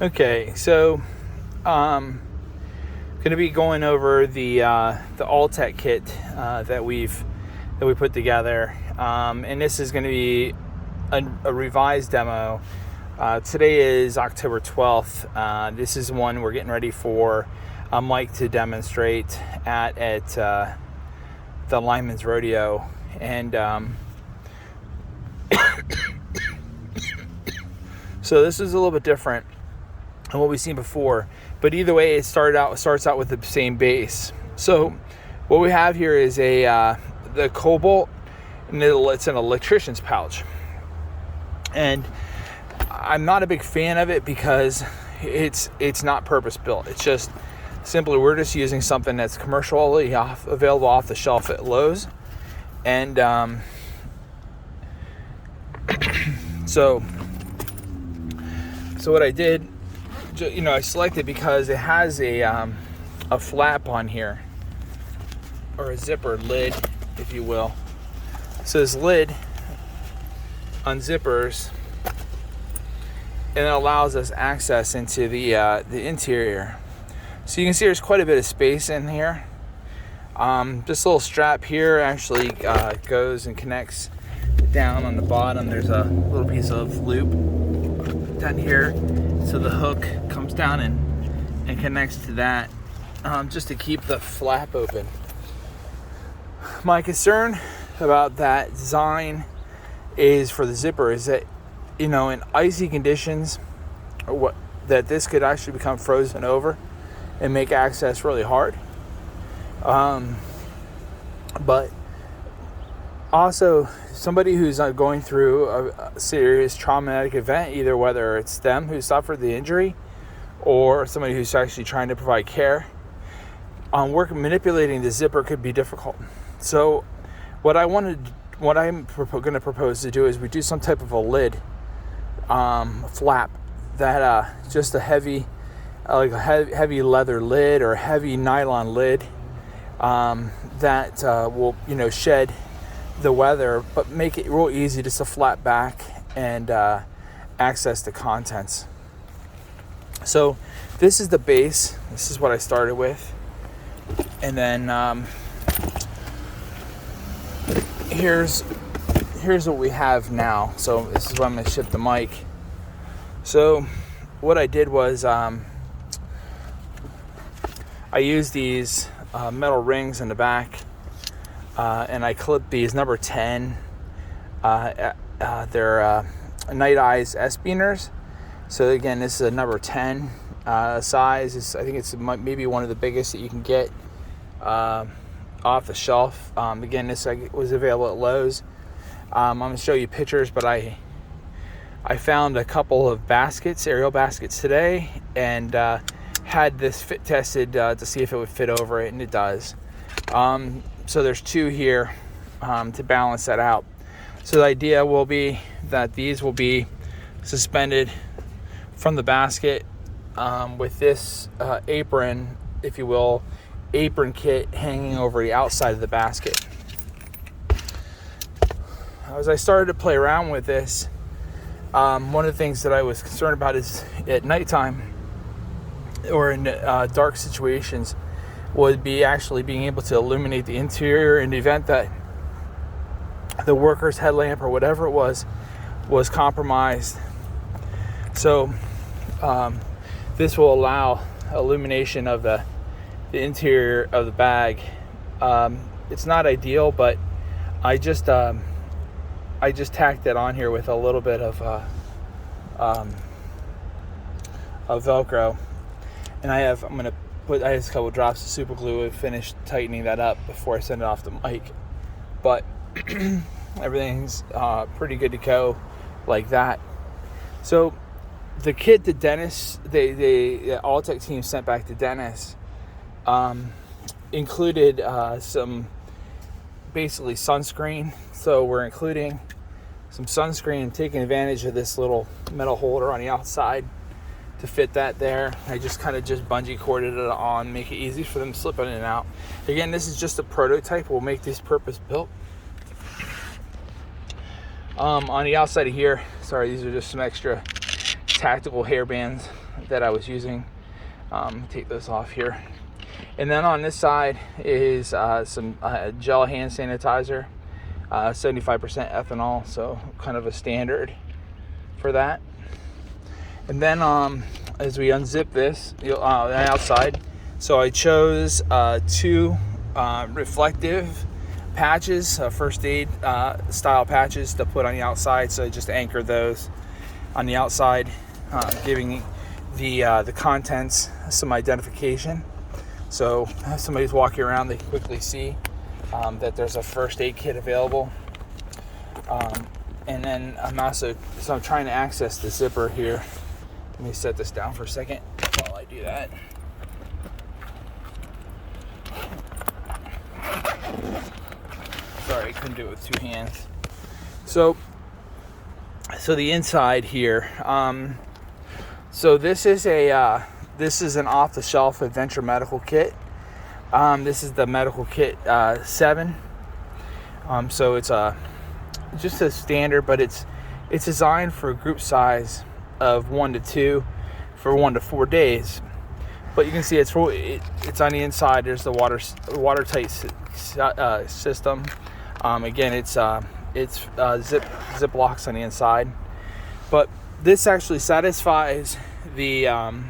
Okay, so going to be going over the Alltech kit that we put together, and this is going to be a revised demo. Today is October 12th. This is one we're getting ready for Mike to demonstrate at the Lineman's Rodeo, and so this is a little bit different than what we've seen before. But either way, it starts out with the same base. So what we have here is the Cobalt, and it's an electrician's pouch. And I'm not a big fan of it because it's not purpose built. It's just simply we're just using something that's commercially available off the shelf at Lowe's, and so what I did, I selected because it has a flap on here, or a zipper lid, if you will. So this lid unzippers, and it allows us access into the interior. So you can see there's quite a bit of space in here. This little strap here actually goes and connects down on the bottom. There's a little piece of loop down here, so the hook comes down and connects to that, just to keep the flap open. My concern about that design is for the zipper is that, in icy conditions, that this could actually become frozen over and make access really hard. But also, somebody who's going through a serious traumatic event, either whether it's them who suffered the injury or somebody who's actually trying to provide care, manipulating the zipper could be difficult. So what I'm going to propose to do is we do some type of a lid, flap, that just a heavy leather lid or a heavy nylon lid, that will shed the weather, but make it real easy just to flap back and access the contents. So this is the base. This is what I started with, and then here's what we have now. So this is what I'm going to ship the mic. So what I did was I used these metal rings in the back, and I clipped these number 10. They're Night Eyes S-Beaners. So again, this is a number 10 size. I think it's maybe one of the biggest that you can get off the shelf. Again, this was available at Lowe's. I'm going to show you pictures, but I found a couple of baskets, aerial baskets today, and had this fit tested to see if it would fit over it, and it does. So there's two here to balance that out. So the idea will be that these will be suspended from the basket with this apron, if you will, apron kit hanging over the outside of the basket. As I started to play around with this, one of the things that I was concerned about is at nighttime or in dark situations would be actually being able to illuminate the interior in the event that the worker's headlamp or whatever it was compromised. So this will allow illumination of the interior of the bag. It's not ideal, but I just tacked it on here with a little bit of Velcro, and I have a couple drops of super glue and finish tightening that up before I send it off the mic. But everything's pretty good to go like that. So the kit that Dennis, the Alltech team sent back to Dennis, included some basically sunscreen. So we're including some sunscreen, taking advantage of this little metal holder on the outside to fit that there. I just bungee corded it on, make it easy for them to slip in and out. Again, this is just a prototype. We'll make this purpose built. On the outside of here, sorry, these are just some extra tactical hair bands that I was using. Take those off here. And then on this side is some gel hand sanitizer, 75% ethanol, so kind of a standard for that. And then as we unzip this, outside, so I chose 2 reflective patches, first aid style patches to put on the outside. So I just anchor those on the outside, giving the contents some identification. So if somebody's walking around, they can quickly see that there's a first aid kit available. And then I'm trying to access the zipper here. Let me set this down for a second while I do that. Sorry, I couldn't do it with 2 hands. So the inside here. So this is an off-the-shelf Adventure Medical Kit. This is the Medical Kit 7. So it's just a standard, but it's designed for a group size of 1 to 2 for 1 to 4 days. But you can see it's on the inside. There's the watertight system. Again, it's zip locks on the inside. But this actually satisfies it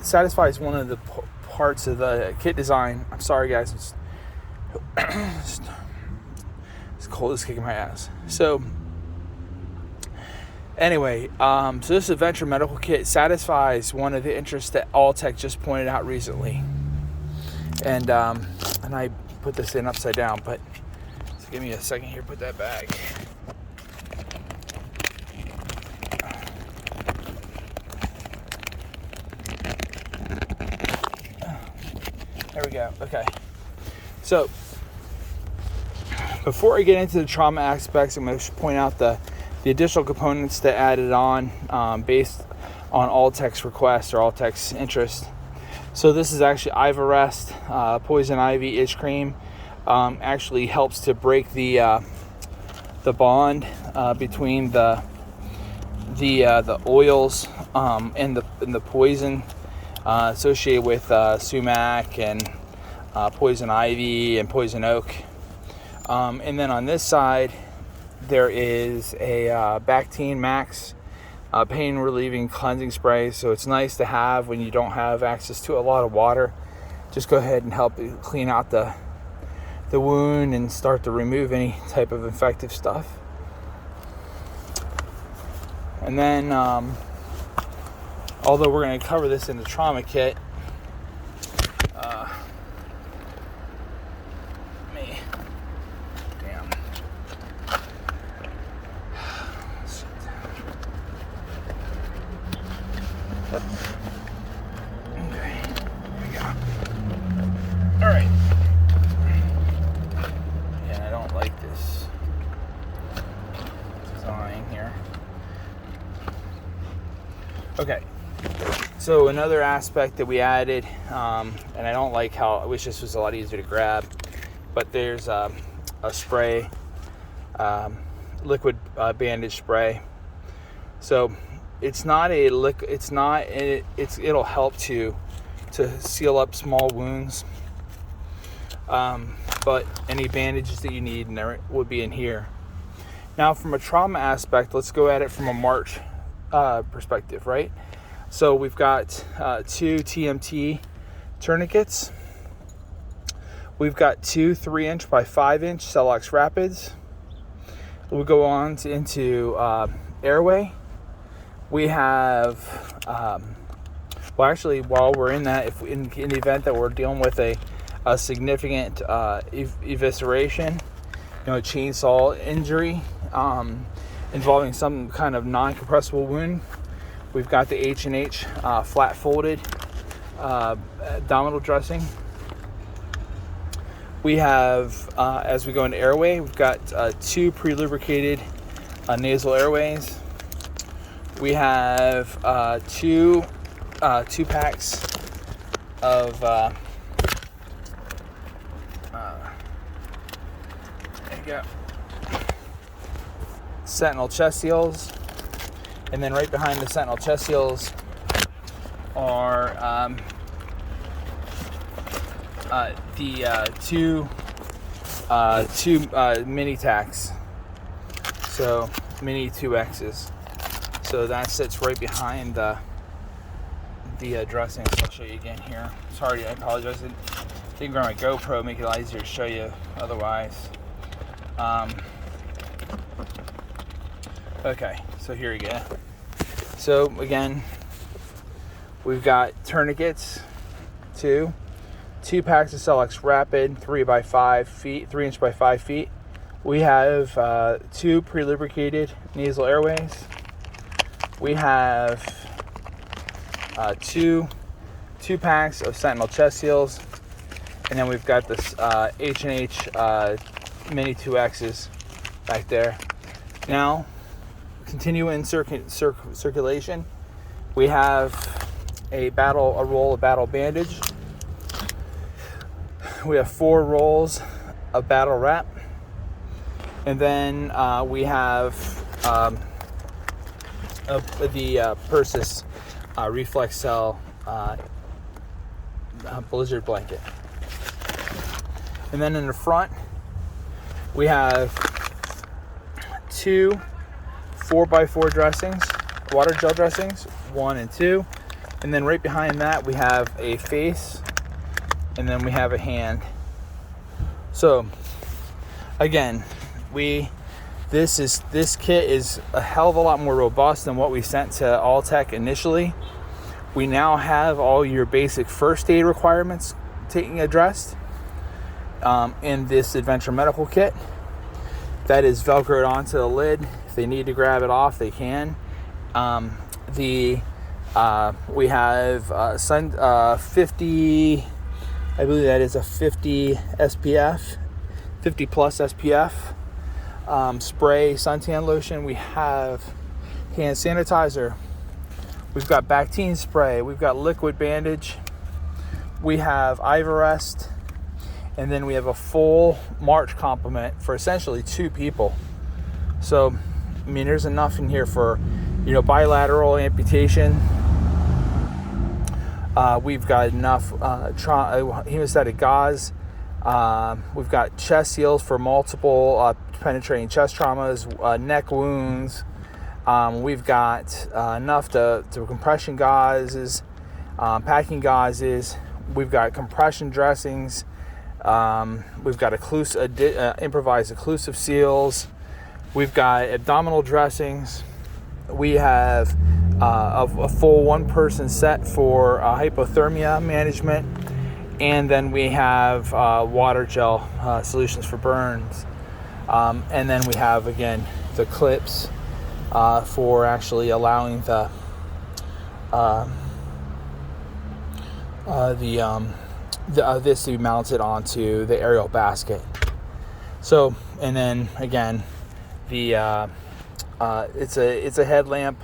satisfies one of the parts of the kit design. I'm sorry, guys. It's cold as kicking my ass. So anyway, so this Adventure Medical Kit satisfies one of the interests that Alltech just pointed out recently. And I put this in upside down, but so give me a second here, put that back. There we go. Okay. So before I get into the trauma aspects, I'm going to point out the additional components that added on based on Alltech's request or Alltech's interest. So this is actually Ivarest Poison Ivy Itch Cream. Actually helps to break the bond between the oils and the poison associated with sumac and poison ivy and poison oak. And then on this side, there is a Bactine Max pain relieving cleansing spray. So it's nice to have when you don't have access to a lot of water. Just go ahead and help clean out the wound and start to remove any type of infective stuff. And then although we're going to cover this in the trauma kit, okay, so another aspect that we added, and I don't like how, I wish this was a lot easier to grab, but there's a spray, liquid bandage spray. So it's not a liquid, it'll help to seal up small wounds, but any bandages that you need would be in here. Now from a trauma aspect, let's go at it from a March perspective, right? So we've got 2 TMT tourniquets. We've got 2 3-inch by 5-inch Celox Rapids. We'll go on into Airway. We have, while we're in that, if in the event that we're dealing with a significant evisceration, chainsaw injury, involving some kind of non-compressible wound, we've got the H&H flat folded abdominal dressing. We have, as we go into Airway, we've got 2 pre-lubricated nasal airways. We have 2 packs of there you go, Sentinel chest seals. And then right behind the Sentinel chest seals are the two mini tacks. So mini 2Xs. So that sits right behind the dressings. I'll show you again here. Sorry, I apologize. I didn't grab my GoPro, make it a lot easier to show you otherwise. Okay, so here we go. So again, we've got tourniquets, two packs of Celox Rapid 3 by 5 feet, 3 inch by 5 feet. We have 2 pre-lubricated nasal airways. We have two packs of Sentinel chest seals, and then we've got this H&H mini 2Xs back there. Now, continue in circulation. We have a roll of Battle bandage. We have 4 rolls of Battle wrap, and then we have the Persis Reflex Cell Blizzard blanket. And then in the front, we have 2 4x4 dressings, water gel dressings, 1 and 2. And then right behind that, we have a face, and then we have a hand. So again, this kit is a hell of a lot more robust than what we sent to Alltech initially. We now have all your basic first aid requirements addressed in this Adventure Medical kit. That is velcroed onto the lid. If they need to grab it off, they can. We have 50, I believe that is a 50 SPF, 50 plus SPF spray suntan lotion. We have hand sanitizer. We've got Bactine spray. We've got liquid bandage. We have Ivarest. And then we have a full March complement for essentially 2 people. So, I mean, there's enough in here for, bilateral amputation. We've got enough hemostatic gauze. We've got chest seals for multiple penetrating chest traumas, neck wounds. We've got enough to compression gauzes, packing gauzes. We've got compression dressings. We've got improvised occlusive seals. We've got abdominal dressings. We have a full 1-person set for hypothermia management. And then we have water gel solutions for burns. And then we have, again, the clips for actually allowing this to be mounted onto the aerial basket. So, and then again, it's a headlamp,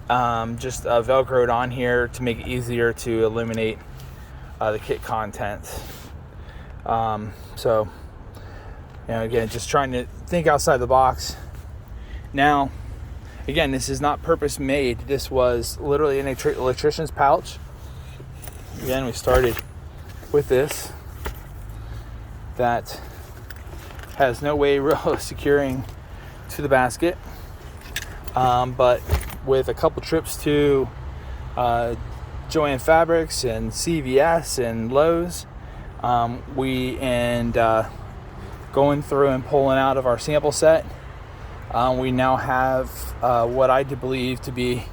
just velcroed on here to make it easier to eliminate the kit contents. So, again, just trying to think outside the box. Now, again, this is not purpose made. This was literally an electrician's pouch. Again, we started with this that has no way of securing to the basket, but with a couple trips to Joann Fabrics and CVS and Lowe's, going through and pulling out of our sample set, we now have what I believe to be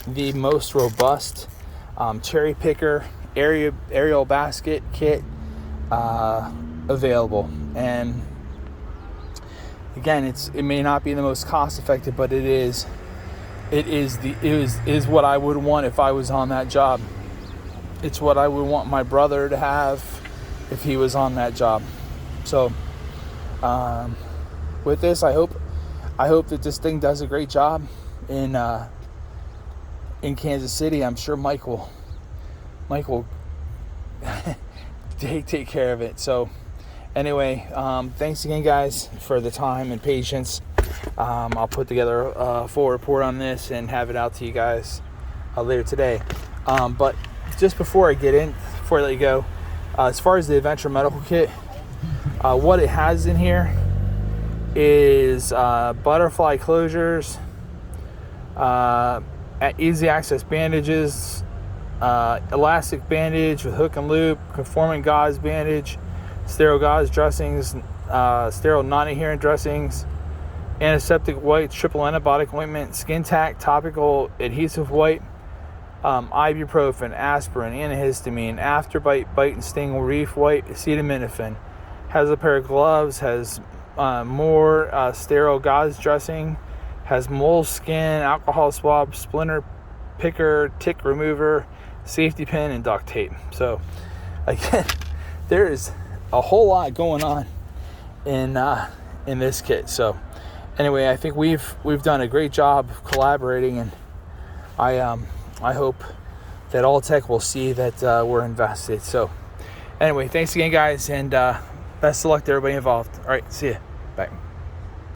the most robust cherry picker aerial basket kit available. And again, it may not be the most cost effective, but it is what I would want if I was on that job. It's what I would want my brother to have if he was on that job. So with this, I hope that this thing does a great job in Kansas City. I'm sure Mike will take care of it. So anyway, thanks again, guys, for the time and patience. I'll put together a full report on this and have it out to you guys later today. But just before I let you go, as far as the Adventure Medical Kit, what it has in here is butterfly closures, easy access bandages, elastic bandage with hook and loop, conforming gauze bandage, sterile gauze dressings, sterile non-adherent dressings, antiseptic wipes, triple antibiotic ointment, skin tack, topical adhesive wipe, ibuprofen, aspirin, antihistamine, afterbite, bite and sting reef wipe, acetaminophen. Has a pair of gloves, has more sterile gauze dressing, has moleskin, alcohol swab, splinter picker, tick remover, safety pin, and duct tape. So again, there is a whole lot going on in this kit. So anyway, I think we've done a great job of collaborating, and I hope that Alltech will see that we're invested. So anyway, thanks again, guys, and best of luck to everybody involved. All right, see ya. Bye.